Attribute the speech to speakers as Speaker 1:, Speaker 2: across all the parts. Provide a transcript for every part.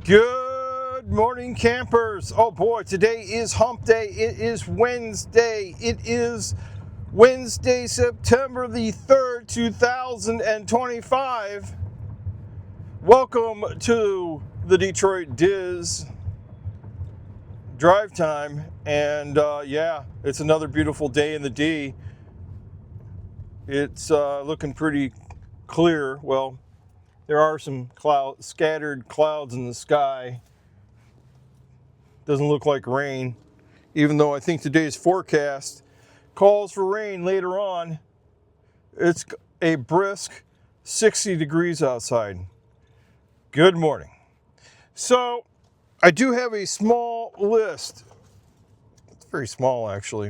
Speaker 1: Good morning, campers. Oh boy, today is hump day. It is Wednesday. It is Wednesday, September the 3rd, 2025. Welcome to the Detroit Diz drive time. And yeah, it's another beautiful day in the D. It's looking pretty clear. Well, there are some scattered clouds in the sky. Doesn't look like rain, even though I think today's forecast calls for rain later on. It's a brisk 60 degrees outside. Good morning. So I do have a small list. It's very small, actually.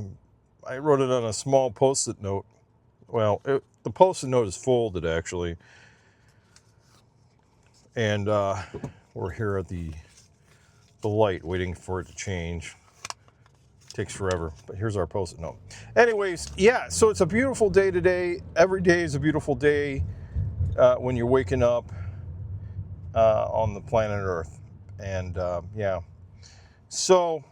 Speaker 1: I wrote it on a small Post-it note. Well, the Post-it note is folded, actually. And we're here at the light waiting for it to change. Takes forever, but here's our Post-it note. Anyways, yeah, so it's a beautiful day today. Every day is a beautiful day when you're waking up on the planet Earth. And yeah, so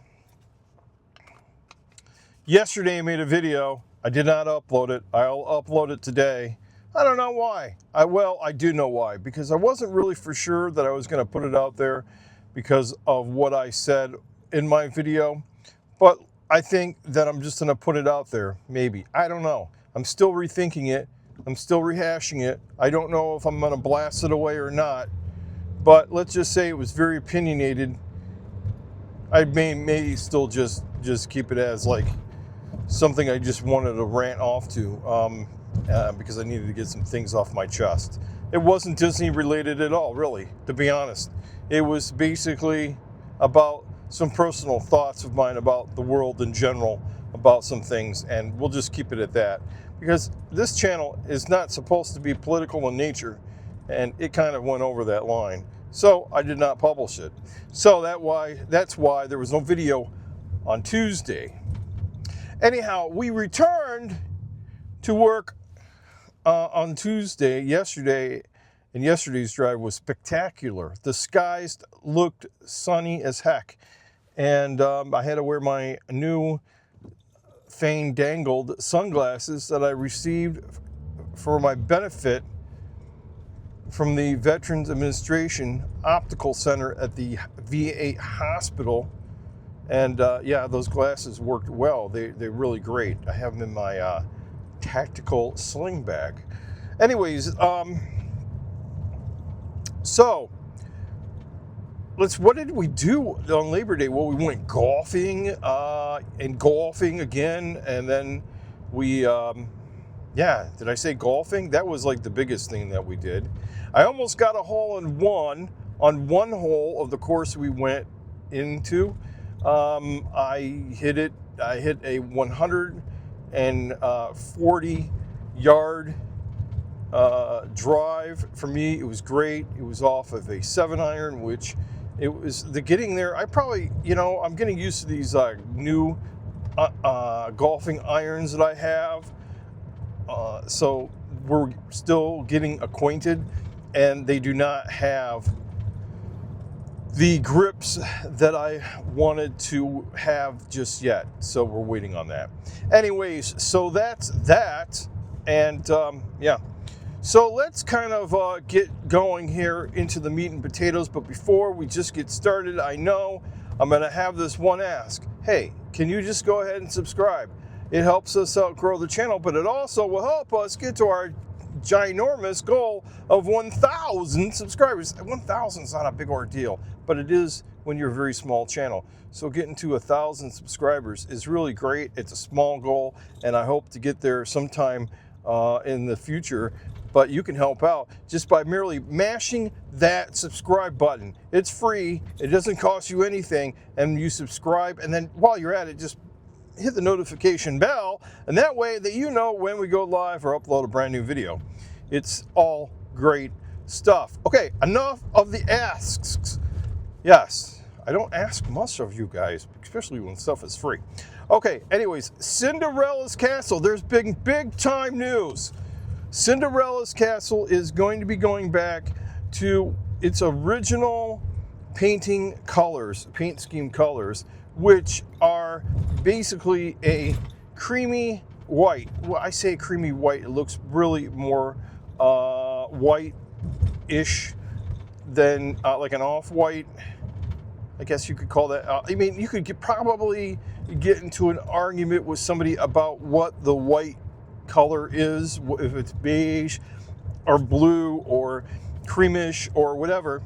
Speaker 1: yesterday I made a video. I did not upload it. I'll upload it today. I don't know why. I do know why, because I wasn't really for sure that I was going to put it out there because of what I said in my video, but I think that I'm just going to put it out there. Maybe. I don't know. I'm still rethinking it. I'm still rehashing it. I don't know if I'm going to blast it away or not, but let's just say it was very opinionated. I may still just keep it as like something I just wanted to rant off to. Because I needed to get some things off my chest. It wasn't Disney related at all, really, to be honest. It was basically about some personal thoughts of mine about the world in general, about some things, and we'll just keep it at that. Because this channel is not supposed to be political in nature, and it kind of went over that line. So I did not publish it. So that's why there was no video on Tuesday. Anyhow, we returned to work on Tuesday, yesterday, and yesterday's drive was spectacular. The skies looked sunny as heck, and I had to wear my new fandangled sunglasses that I received for my benefit from the Veterans Administration Optical Center at the VA hospital. And yeah, those glasses worked well. They're really great. I have them in my tactical sling bag. Anyways, so what did we do on Labor Day? Well, we went golfing and golfing again, and then we yeah, did I say golfing? That was like the biggest thing that we did. I almost got a hole in one on one hole of the course we went into. I hit a 140 yard drive. For me, it was great. It was off of a 7-iron, which it was the getting there. I probably, I'm getting used to these new golfing irons that I have. So we're still getting acquainted, and they do not have the grips that I wanted to have just yet. So we're waiting on that. Anyways, so that's that. And yeah, so let's kind of get going here into the meat and potatoes. But before we just get started, I know I'm going to have this one ask. Hey, can you just go ahead and subscribe? It helps us outgrow the channel, but it also will help us get to our ginormous goal of 1,000 subscribers. 1,000 is not a big ordeal, but it is when you're a very small channel. So getting to 1,000 subscribers is really great. It's a small goal, and I hope to get there sometime in the future. But you can help out just by merely mashing that subscribe button. It's free. It doesn't cost you anything, and you subscribe. And then while you're at it, just hit the notification bell, and that way that you know when we go live or upload a brand new video. It's all great stuff. Okay, enough of the asks. Yes, I don't ask much of you guys, especially when stuff is free. Okay, anyways, Cinderella's Castle. There's big time news. Cinderella's Castle is going to be going back to its original painting colors, paint scheme colors, which are basically a creamy white. Well, I say creamy white, it looks really more white-ish than like an off-white. I guess you could call that. I mean, you could probably get into an argument with somebody about what the white color is, if it's beige or blue or creamish or whatever.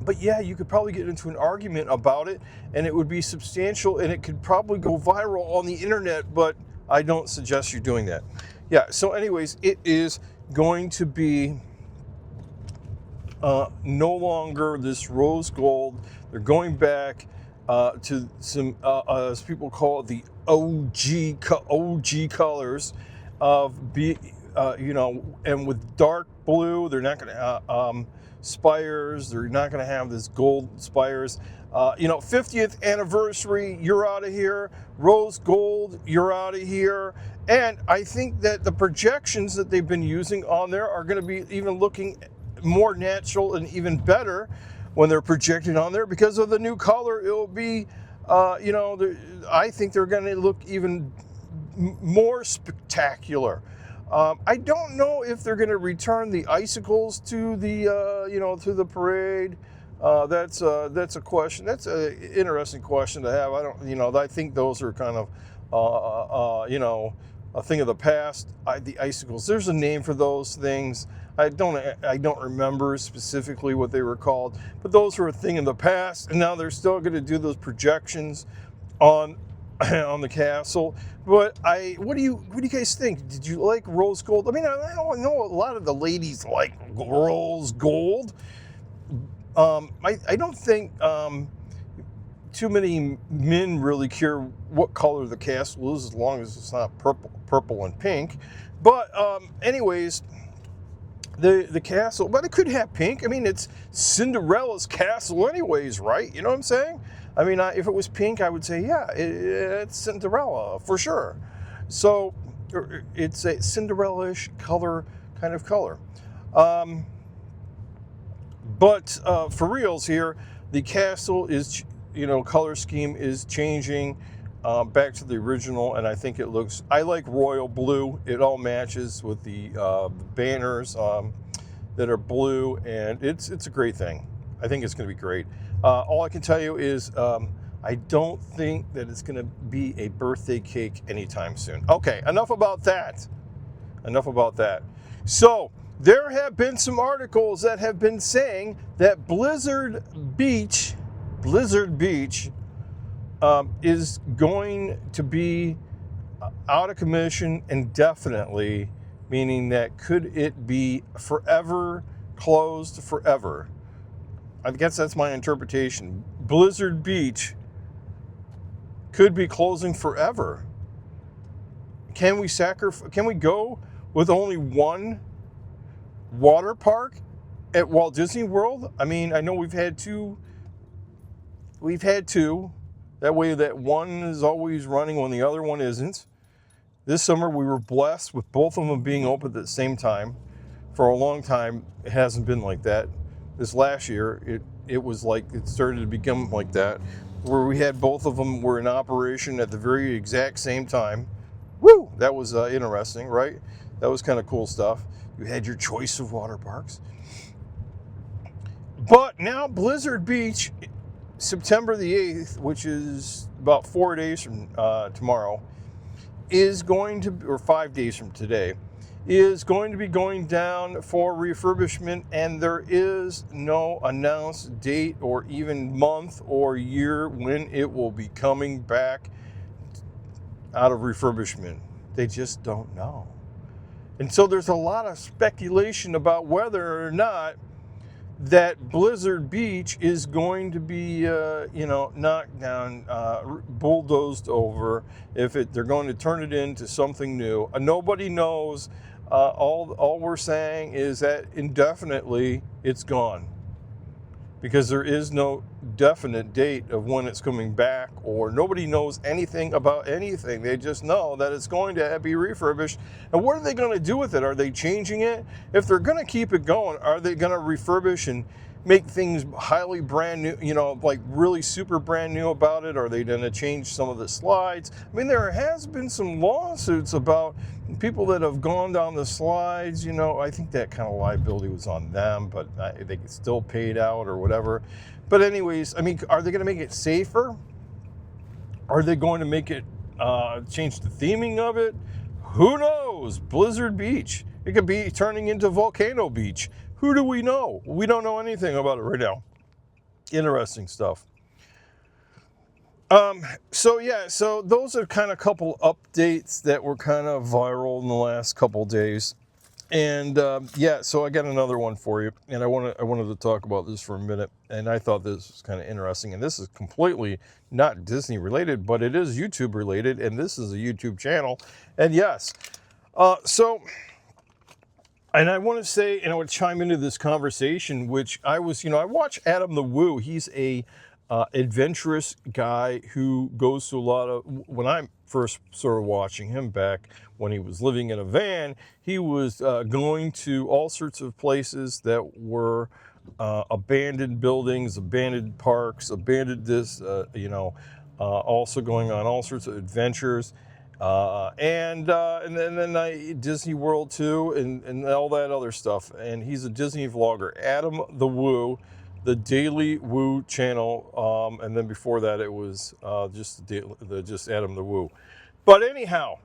Speaker 1: But yeah, you could probably get into an argument about it, and it would be substantial, and it could probably go viral on the internet, but I don't suggest you doing that. Yeah, so anyways, it is going to be no longer this rose gold. They're going back to some, as people call it, the OG colors of, and with dark blue. They're not going to spires. They're not going to have this gold spires. 50th anniversary, you're out of here. Rose gold, you're out of here. And I think that the projections that they've been using on there are going to be even looking more natural and even better when they're projected on there because of the new color. It'll be, I think they're going to look even more spectacular. I don't know if they're going to return the icicles to the, to the parade. That's a question. That's an interesting question to have. I think those are kind of, a thing of the past. The icicles. There's a name for those things. I don't remember specifically what they were called, but those were a thing in the past, and now they're still going to do those projections on the castle. But what do you guys think? Did you like rose gold? I mean, I know a lot of the ladies like rose gold. I don't think too many men really care what color the castle is, as long as it's not purple and pink. But anyways, the castle, but it could have pink. I mean, it's Cinderella's castle anyways, right? You know what I'm saying? I mean, if it was pink, I would say, yeah, it's Cinderella for sure. So it's a Cinderella-ish color, kind of color. But for reals here, the castle is, color scheme is changing back to the original, and I think it looks, I like royal blue. It all matches with the banners that are blue, and it's a great thing. I think it's going to be great. All I can tell you is I don't think that it's going to be a birthday cake anytime soon. Okay, enough about that. So there have been some articles that have been saying that Blizzard Beach is going to be out of commission indefinitely, meaning that could it be forever closed forever? I guess that's my interpretation. Blizzard Beach could be closing forever. Can we go with only one water park at Walt Disney World? I mean, I know we've had two. That way that one is always running when the other one isn't. This summer we were blessed with both of them being open at the same time. For a long time, it hasn't been like that. This last year, it was like it started to become like that, where we had both of them were in operation at the very exact same time. Woo! That was interesting, right? That was kind of cool stuff. You had your choice of water parks. But now Blizzard Beach, September the 8th, which is about 4 days from tomorrow, is going to, or 5 days from today, is going to be going down for refurbishment, and there is no announced date or even month or year when it will be coming back out of refurbishment. They just don't know. And so there's a lot of speculation about whether or not that Blizzard Beach is going to be, knocked down, bulldozed over. They're going to turn it into something new. Nobody knows. All we're saying is that indefinitely it's gone, because there is no definite date of when it's coming back, or nobody knows anything about anything. They just know that it's going to be refurbished. And what are they going to do with it? Are they changing it? If they're going to keep it going, are they going to refurbish and make things highly brand new, like really super brand new about it? Are they going to change some of the slides? I mean, there has been some lawsuits about people that have gone down the slides. I think that kind of liability was on them, but they get still paid out or whatever. But anyways, I mean, are they going to make it safer? Are they going to make it change the theming of it? Who knows? Blizzard Beach. It could be turning into Volcano Beach. Who do we know? We don't know anything about it right now. Interesting stuff. So those are kind of a couple updates that were kind of viral in the last couple days. And so I got another one for you, and I wanted to talk about this for a minute. And I thought this was kind of interesting. And this is completely not Disney related, but it is YouTube related, and this is a YouTube channel. And yes, and I want to say, and I want to chime into this conversation, which I watch Adam the Woo. He's a adventurous guy who goes to a lot of, when I first started watching him back when he was living in a van, he was going to all sorts of places that were abandoned buildings, abandoned parks, abandoned also going on all sorts of adventures. And then Disney World too, and all that other stuff. And he's a Disney vlogger, Adam the Woo, the Daily Woo channel. And then before that, it was just Adam the Woo. But anyhow,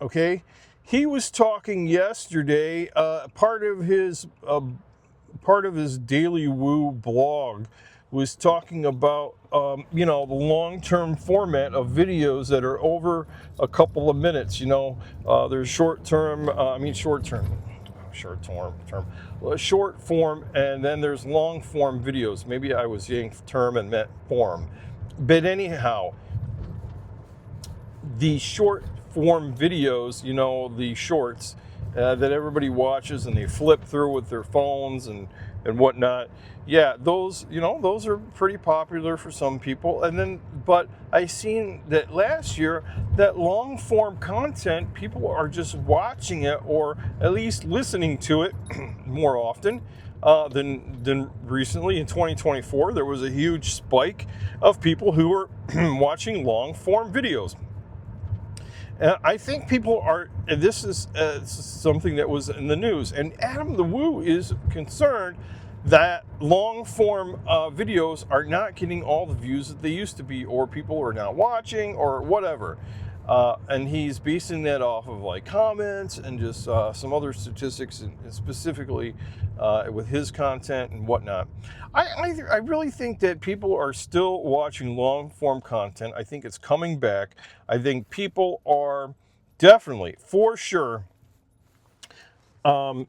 Speaker 1: okay, he was talking yesterday. Part of his Daily Woo blog was talking about the long-term format of videos that are over a couple of minutes. There's short form, and then there's long form videos. Maybe I was saying term and meant form, but anyhow, the short form videos, the shorts that everybody watches and they flip through with their phones and whatnot. Yeah, those are pretty popular for some people. But I seen that last year that long form content, people are just watching it or at least listening to it more often than recently. In 2024, there was a huge spike of people who were watching long form videos. I think people are, and this is something that was in the news, and Adam the Woo is concerned that long-form videos are not getting all the views that they used to be, or people are not watching, or whatever. And he's basing that off of like comments and just some other statistics, and specifically with his content and whatnot. I really think that people are still watching long-form content. I think it's coming back. I think people are definitely, for sure, you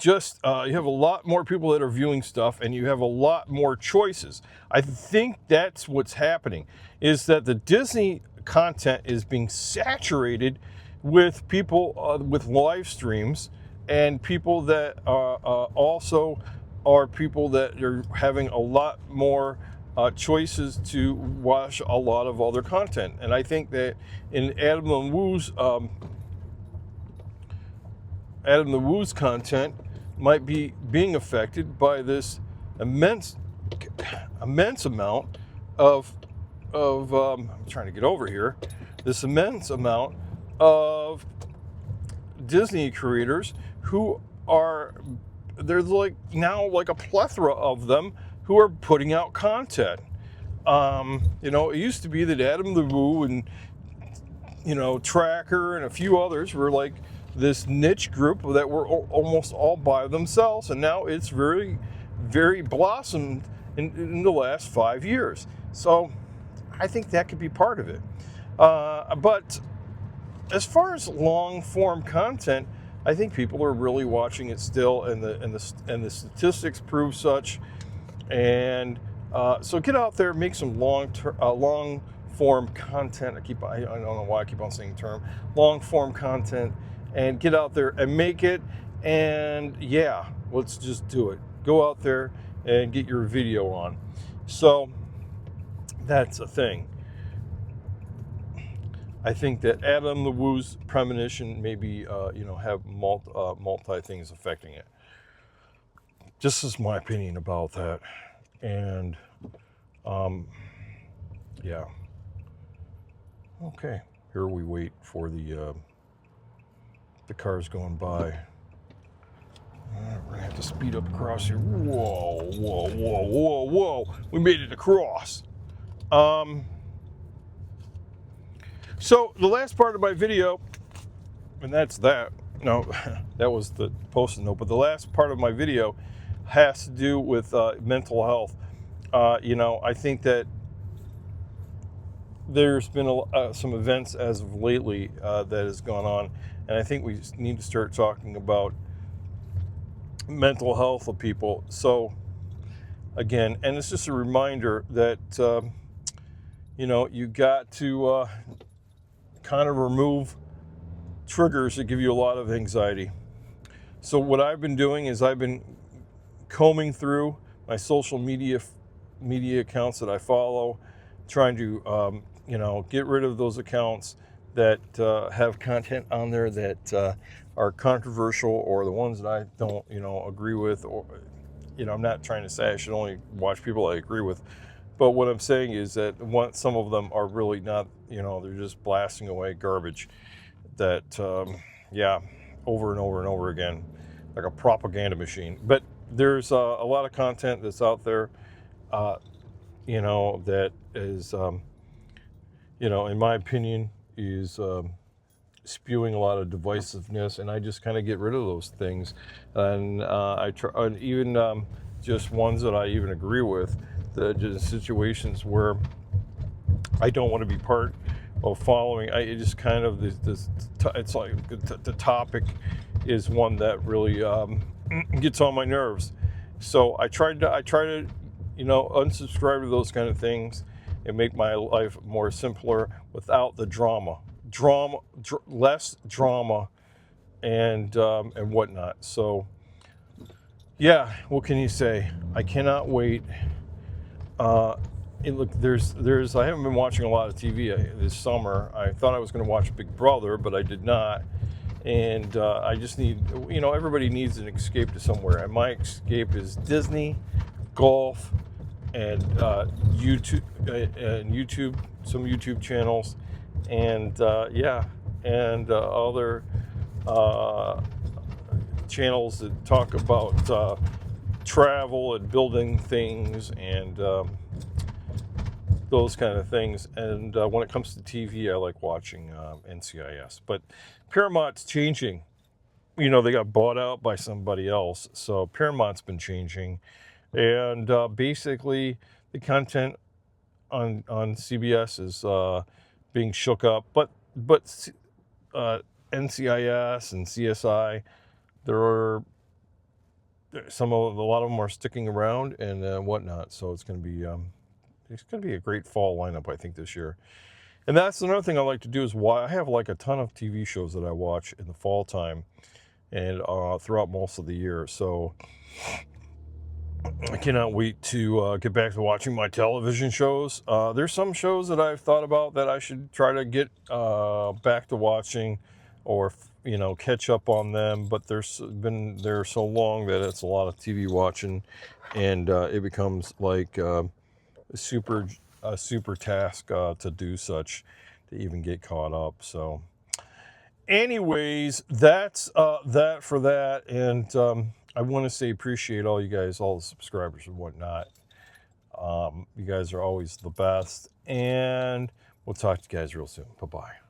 Speaker 1: have a lot more people that are viewing stuff, and you have a lot more choices. I think that's what's happening, is that the Disney content is being saturated with people with live streams, and people that also are people that are having a lot more choices to watch a lot of other content. And I think that in Adam the Woo's content might be being affected by this immense amount of I'm trying to get over here, this immense amount of Disney creators who there's like now like a plethora of them who are putting out content. It used to be that Adam the Woo and Tracker and a few others were like this niche group that were almost all by themselves, and now it's very, very blossomed in the last 5 years. So I think that could be part of it. But as far as long form content, I think people are really watching it still, and the statistics prove such. And so get out there, make some long form content. I don't know why I keep on saying term, long form content, and get out there and make it. And yeah, let's just do it. Go out there and get your video on. So that's a thing. I think that Adam the Woo's premonition maybe have multi things affecting it. Just is my opinion about that. And yeah. Okay, here we wait for the cars going by. We're gonna have to speed up across here. Whoa, whoa, whoa, whoa, whoa! We made it across. So the last part of my video, and that's that. No, that was the post-it note. But the last part of my video has to do with mental health. You know, I think that there's been some events as of lately that has gone on, and I think we need to start talking about mental health of people. So again, and it's just a reminder that you know, you got to kind of remove triggers that give you a lot of anxiety. So what I've been doing is I've been combing through my social media accounts that I follow, trying to you know, get rid of those accounts that have content on there that are controversial, or the ones that I don't, you know, agree with. Or, you know, I'm not trying to say I should only watch people I agree with, but what I'm saying is that some of them are really not, you know, they're just blasting away garbage that yeah, over and over and over again, like a propaganda machine. But there's a lot of content that's out there, you know, that is you know, in my opinion, is spewing a lot of divisiveness, and I just kind of get rid of those things. And I try, and even just ones that I even agree with, just situations where I don't want to be part of following. It just kind of it's like the topic is one that really gets on my nerves. So I try to, you know, unsubscribe to those kind of things and make my life more simpler without the drama, less drama, and whatnot. So yeah, what can you say? I cannot wait. Look, I haven't been watching a lot of TV this summer. I thought I was going to watch Big Brother, but I did not. And I just need, you know, everybody needs an escape to somewhere. And my escape is Disney, golf, and YouTube, some YouTube channels, and yeah, and other channels that talk about travel and building things and those kind of things. And when it comes to TV, I like watching NCIS. But Paramount's changing. You know, they got bought out by somebody else, so Paramount's been changing. And basically, the content on CBS is being shook up, but NCIS and CSI, a lot of them are sticking around and whatnot. So it's going to be a great fall lineup, I think, this year. And that's another thing I like to do is I have like a ton of TV shows that I watch in the fall time and throughout most of the year. So I cannot wait to get back to watching my television shows. There's some shows that I've thought about that I should try to get back to watching, or, you know, catch up on them. But they're so long that it's a lot of TV watching, and it becomes like a super task to do such, to even get caught up. So anyways, that's that for that. And I want to say appreciate all you guys, all the subscribers and whatnot. You guys are always the best, and we'll talk to you guys real soon. Bye-bye.